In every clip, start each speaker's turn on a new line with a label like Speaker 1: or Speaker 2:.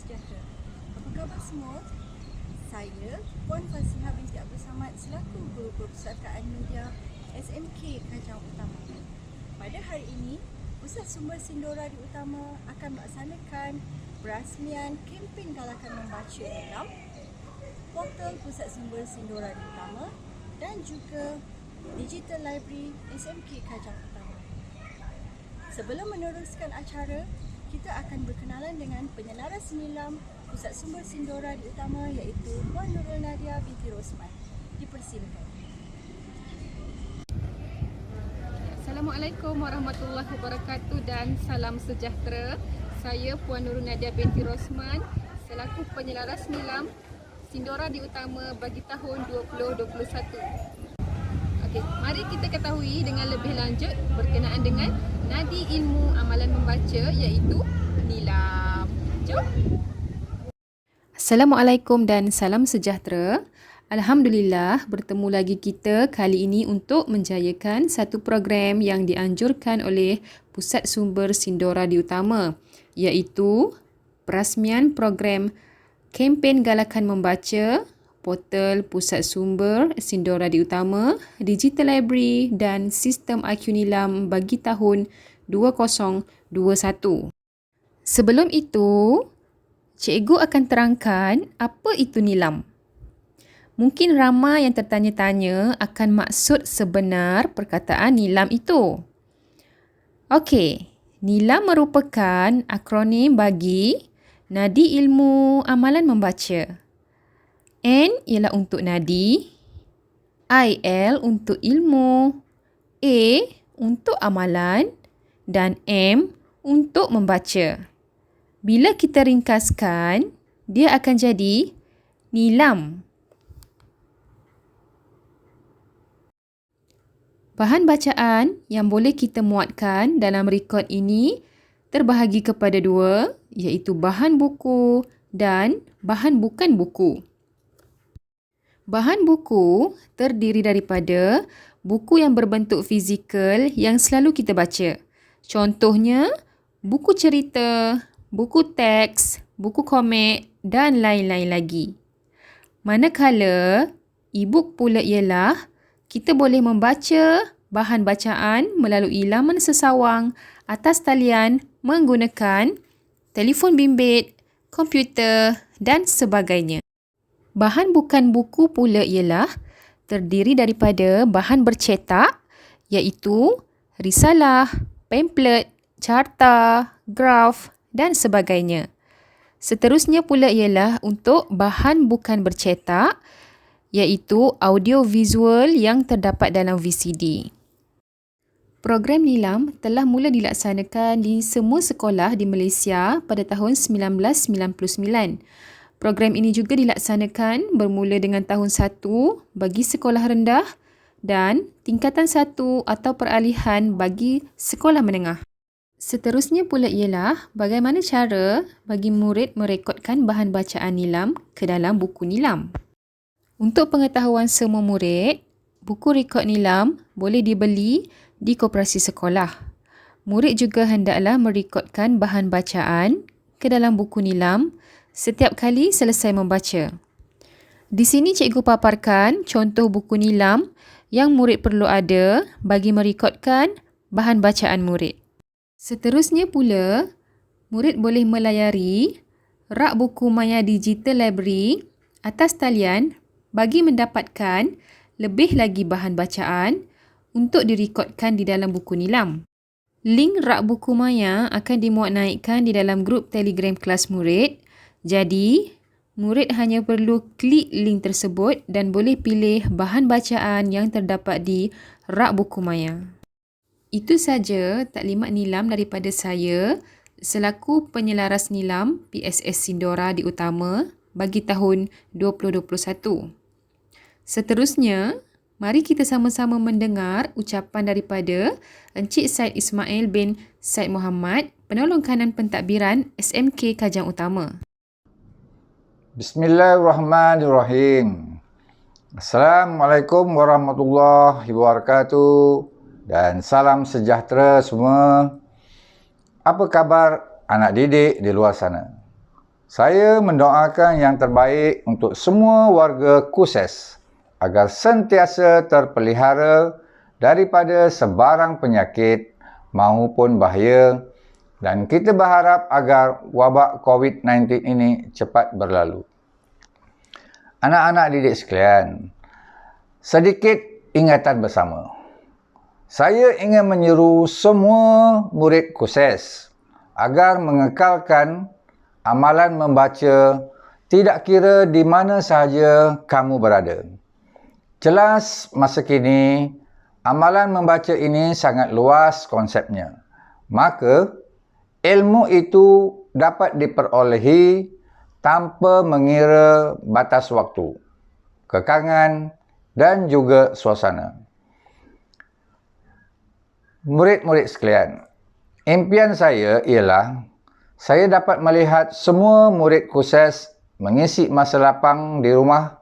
Speaker 1: sejahtera. Apa khabar semua? Saya, Puan Fasihah binti Abdul Samad selaku Guru Perpustakaan Media SMK Kajang Utama. Pada hari ini, Pusat Sumber Sindora di Utama akan melaksanakan perasmian kempen galakan membaca dalam portal Pusat Sumber Sindora di Utama dan juga Digital Library SMK Kajang Utama. Sebelum meneruskan acara, kita akan berkenalan dengan penyelaras nilam Pusat Sumber Sindora di Utama iaitu Puan Nurul Nadia binti Rosman. Dipersilakan.
Speaker 2: Assalamualaikum warahmatullahi wabarakatuh dan salam sejahtera. Saya Puan Nurul Nadia binti Rosman selaku penyelaras nilam Sindora di Utama bagi tahun 2021. Okey, mari kita ketahui dengan lebih lanjut berkenaan dengan nadi ilmu amalan membaca iaitu nilam. Jom. Assalamualaikum dan salam sejahtera. Alhamdulillah bertemu lagi kita kali ini untuk menjayakan satu program yang dianjurkan oleh Pusat Sumber Sindora di Utama iaitu perasmian program kempen galakan membaca portal Pusat Sumber Sindora di Utama, Digital Library dan Sistem IQ Nilam bagi tahun 2021. Sebelum itu, cikgu akan terangkan apa itu nilam. Mungkin ramai yang tertanya-tanya akan maksud sebenar perkataan nilam itu. Okey, nilam merupakan akronim bagi nadi ilmu amalan membaca. N ialah untuk nadi, IL untuk ilmu, A untuk amalan dan M untuk membaca. Bila kita ringkaskan, dia akan jadi nilam. Bahan bacaan yang boleh kita muatkan dalam rekod ini terbahagi kepada dua, iaitu bahan buku dan bahan bukan buku. Bahan buku terdiri daripada buku yang berbentuk fizikal yang selalu kita baca. Contohnya, buku cerita, buku teks, buku komik dan lain-lain lagi. Manakala, e-book pula ialah kita boleh membaca bahan bacaan melalui laman sesawang atas talian menggunakan telefon bimbit, komputer dan sebagainya. Bahan bukan buku pula ialah terdiri daripada bahan bercetak iaitu risalah, pamflet, carta, graf dan sebagainya. Seterusnya pula ialah untuk bahan bukan bercetak iaitu audio-visual yang terdapat dalam VCD. Program nilam telah mula dilaksanakan di semua sekolah di Malaysia pada tahun 1999. Program ini juga dilaksanakan bermula dengan tahun 1 bagi sekolah rendah dan tingkatan 1 atau peralihan bagi sekolah menengah. Seterusnya pula ialah bagaimana cara bagi murid merekodkan bahan bacaan nilam ke dalam buku nilam. Untuk pengetahuan semua murid, buku rekod nilam boleh dibeli di koperasi sekolah. Murid juga hendaklah merekodkan bahan bacaan ke dalam buku nilam setiap kali selesai membaca. Di sini cikgu paparkan contoh buku nilam yang murid perlu ada bagi merekodkan bahan bacaan murid. Seterusnya pula, murid boleh melayari rak buku maya Digital Library atas talian bagi mendapatkan lebih lagi bahan bacaan untuk direkodkan di dalam buku nilam. Link rak buku maya akan dimuat naikkan di dalam grup Telegram kelas murid. Jadi, murid hanya perlu klik link tersebut dan boleh pilih bahan bacaan yang terdapat di rak buku maya. Itu saja taklimat nilam daripada saya selaku penyelaras nilam PSS Sindora di Utama bagi tahun 2021. Seterusnya, mari kita sama-sama mendengar ucapan daripada Encik Said Ismail bin Said Muhammad, penolong kanan pentadbiran SMK Kajang Utama.
Speaker 3: Bismillahirrahmanirrahim. Assalamualaikum warahmatullahi wabarakatuh dan salam sejahtera semua. Apa khabar anak didik di luar sana? Saya mendoakan yang terbaik untuk semua warga Kuses agar sentiasa terpelihara daripada sebarang penyakit maupun bahaya, dan kita berharap agar wabak COVID-19 ini cepat berlalu. Anak-anak didik sekalian, sedikit ingatan bersama. Saya ingin menyeru semua murid Kuses agar mengekalkan amalan membaca tidak kira di mana sahaja kamu berada. Jelas masa kini, amalan membaca ini sangat luas konsepnya. Maka, ilmu itu dapat diperolehi tanpa mengira batas waktu, kekangan dan juga suasana. Murid-murid sekalian, impian saya ialah saya dapat melihat semua murid Kuses mengisi masa lapang di rumah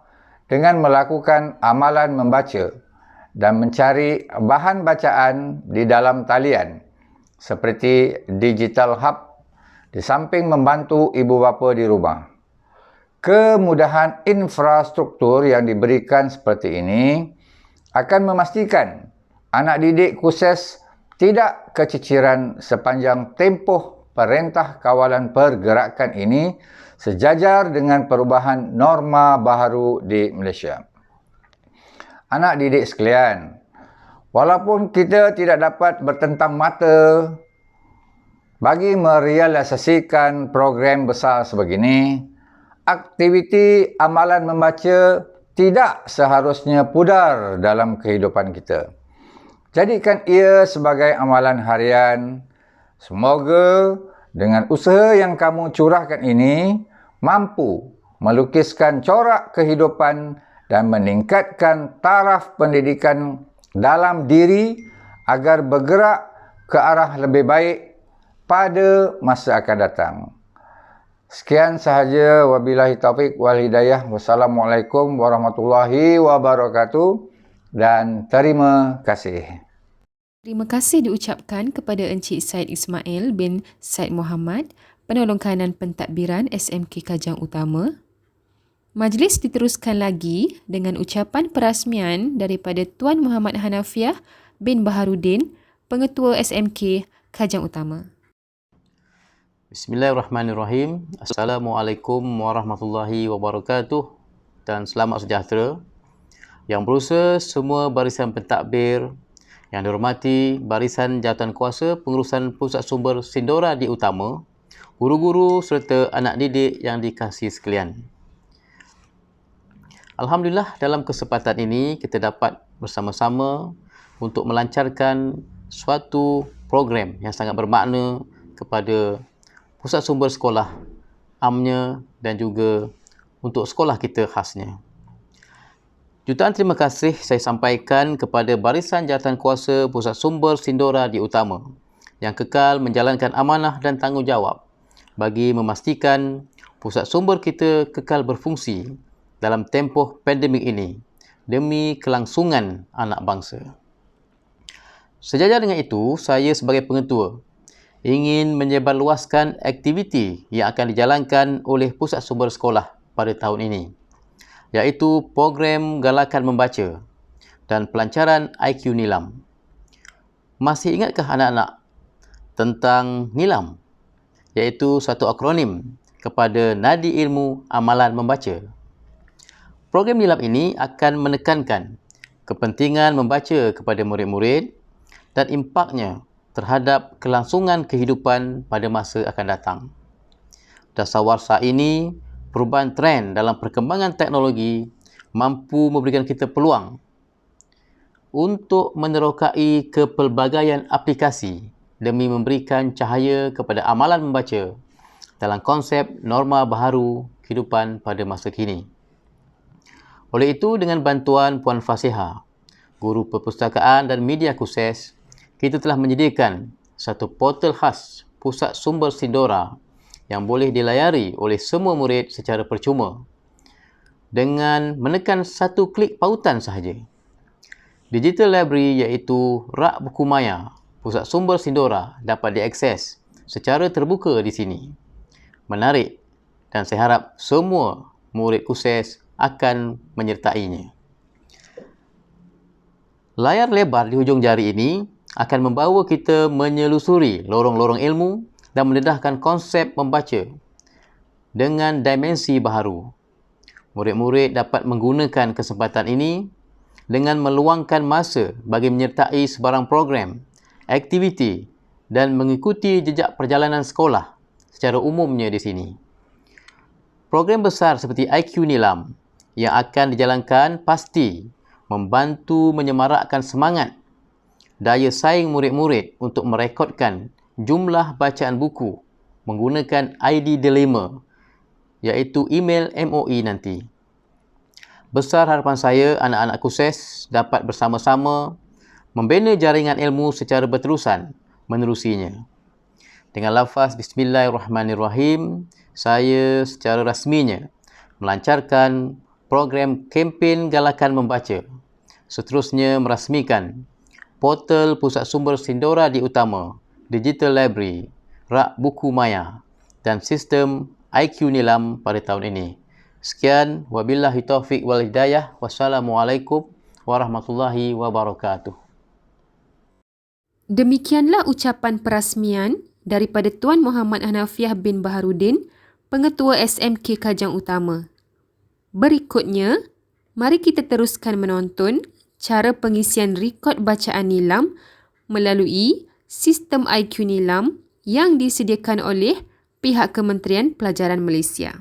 Speaker 3: dengan melakukan amalan membaca dan mencari bahan bacaan di dalam talian seperti digital hub di samping membantu ibu bapa di rumah. Kemudahan infrastruktur yang diberikan seperti ini akan memastikan anak didik Kuses tidak keciciran sepanjang tempoh Perintah Kawalan Pergerakan ini sejajar dengan perubahan norma baharu di Malaysia. Anak didik sekalian, walaupun kita tidak dapat bertentang mata bagi merealisasikan program besar sebegini, aktiviti amalan membaca tidak seharusnya pudar dalam kehidupan kita. Jadikan ia sebagai amalan harian. Semoga dengan usaha yang kamu curahkan ini mampu melukiskan corak kehidupan dan meningkatkan taraf pendidikan dalam diri agar bergerak ke arah lebih baik pada masa akan datang. Sekian sahaja, wabillahi taufik wal hidayah. Wassalamualaikum warahmatullahi wabarakatuh dan terima kasih.
Speaker 2: Terima kasih diucapkan kepada Encik Said Ismail bin Said Muhammad, Penolong Kanan Pentadbiran SMK Kajang Utama. Majlis diteruskan lagi dengan ucapan perasmian daripada Tuan Muhammad Hanafiah bin Baharudin, Pengetua SMK Kajang Utama.
Speaker 4: Bismillahirrahmanirrahim. Assalamualaikum warahmatullahi wabarakatuh dan selamat sejahtera. Yang berusaha semua barisan pentadbir, yang dihormati barisan jawatankuasa pengurusan Pusat Sumber Sindora di Utama, guru-guru serta anak didik yang dikasihi sekalian. Alhamdulillah, dalam kesempatan ini kita dapat bersama-sama untuk melancarkan suatu program yang sangat bermakna kepada pusat sumber sekolah amnya dan juga untuk sekolah kita khasnya. Jutaan terima kasih saya sampaikan kepada barisan jawatankuasa Pusat Sumber Sindora di Utama yang kekal menjalankan amanah dan tanggungjawab bagi memastikan pusat sumber kita kekal berfungsi dalam tempoh pandemik ini demi kelangsungan anak bangsa. Sejajar dengan itu, saya sebagai pengetua ingin menyebarluaskan aktiviti yang akan dijalankan oleh pusat sumber sekolah pada tahun ini, iaitu program galakan membaca dan pelancaran IQ Nilam. Masih ingatkah anak-anak tentang Nilam, iaitu satu akronim kepada Nadi Ilmu Amalan Membaca? Program Nilam ini akan menekankan kepentingan membaca kepada murid-murid dan impaknya terhadap kelangsungan kehidupan pada masa akan datang. Dasawarsa ini, perubahan trend dalam perkembangan teknologi mampu memberikan kita peluang untuk menerokai kepelbagaian aplikasi demi memberikan cahaya kepada amalan membaca dalam konsep norma baharu kehidupan pada masa kini. Oleh itu, dengan bantuan Puan Fasiha, Guru Perpustakaan dan Media Kuses, kita telah menyediakan satu portal khas Pusat Sumber Sindora yang boleh dilayari oleh semua murid secara percuma dengan menekan satu klik pautan sahaja. Digital Library iaitu rak buku maya Pusat Sumber Sindora dapat diakses secara terbuka di sini. Menarik dan saya harap semua murid KUSES akan menyertainya. Layar lebar di hujung jari ini akan membawa kita menyelusuri lorong-lorong ilmu dan mendedahkan konsep membaca dengan dimensi baharu. Murid-murid dapat menggunakan kesempatan ini dengan meluangkan masa bagi menyertai sebarang program, aktiviti dan mengikuti jejak perjalanan sekolah secara umumnya di sini. Program besar seperti IQ Nilam yang akan dijalankan pasti membantu menyemarakkan semangat daya saing murid-murid untuk merekodkan jumlah bacaan buku menggunakan ID Dilema iaitu email MOE nanti. Besar harapan saya anak-anak KUSES dapat bersama-sama membina jaringan ilmu secara berterusan menerusinya. Dengan lafaz Bismillahirrahmanirrahim, saya secara rasminya melancarkan program kempen galakan membaca. Seterusnya merasmikan portal Pusat Sumber Sindora di Utama, Digital Library, Rak Buku Maya dan sistem IQ Nilam pada tahun ini. Sekian, wabillahi taufiq wal hidayah. Wassalamualaikum warahmatullahi wabarakatuh.
Speaker 2: Demikianlah ucapan perasmian daripada Tuan Muhammad Hanafiah bin Baharudin, Pengetua SMK Kajang Utama. Berikutnya, mari kita teruskan menonton cara pengisian rekod bacaan Nilam melalui sistem IQ Nilam yang disediakan oleh pihak Kementerian Pelajaran Malaysia.